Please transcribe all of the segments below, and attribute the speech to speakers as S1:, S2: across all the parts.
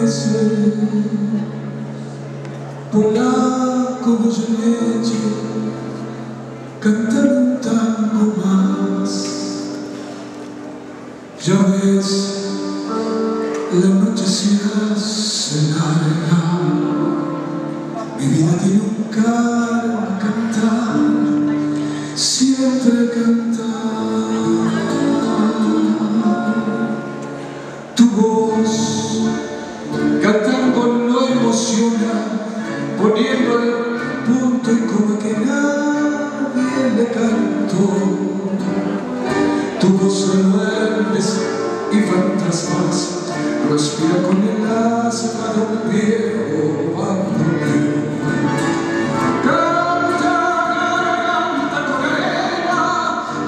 S1: amanecer, polaco goyeneche, cantar un tango más. Ya ves, la noche se hace larga, mi vida tiene un cantar, siempre cantar. Tu voz, cantando lo emociona, poniendo el punto y como que nadie le cantó. Tu voz revuelves y fantasmas, respira con el asma de un viejo bandoneón. Canta, canta con arena,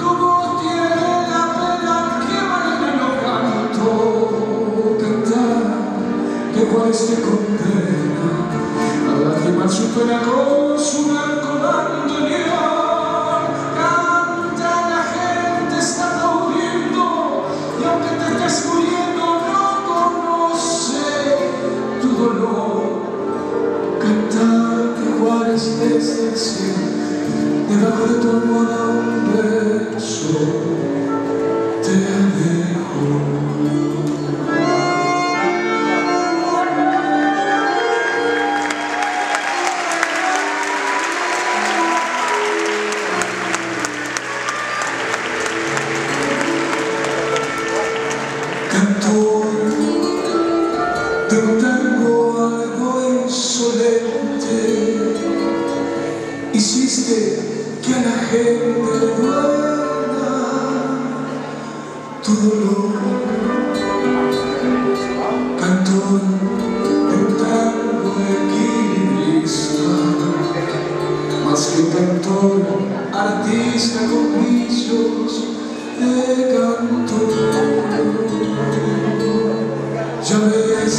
S1: tu voz tiene la pena que vale no canto. Cantar, que cuál te condena a lastimar su pena con su blanco bandoneón. Cantar iguales desde el cielo, debajo de tu almohada un beso, te alejo. Cantor de un tango algo insolente, hiciste que a la gente le duela tu dolor. Cantor de un tango equilibrista, más que un cantor, artista con vicios de cantor. Ya ves,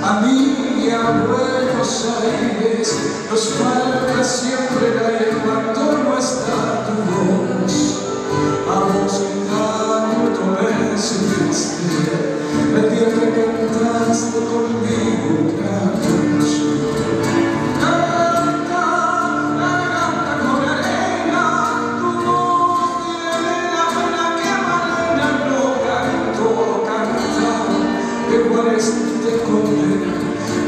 S1: a mí y a Buenos Aires nos falta siempre el aire cuando no está tu voz. A vos que tanto me enseñaste el día que cantaste conmigo una canción. Canta, canta con arena, tu voz tiene la pena que Malena no cantó. Iguales te condena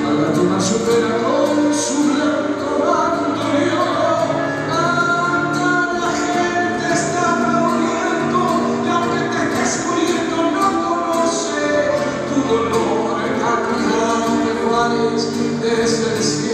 S1: a lastimar su pena con su blanco bandoneón. Canta, la gente está aplaudiendo y aunque te estés muriendo no conoce tu dolor. Canta, iguales desde el cielo.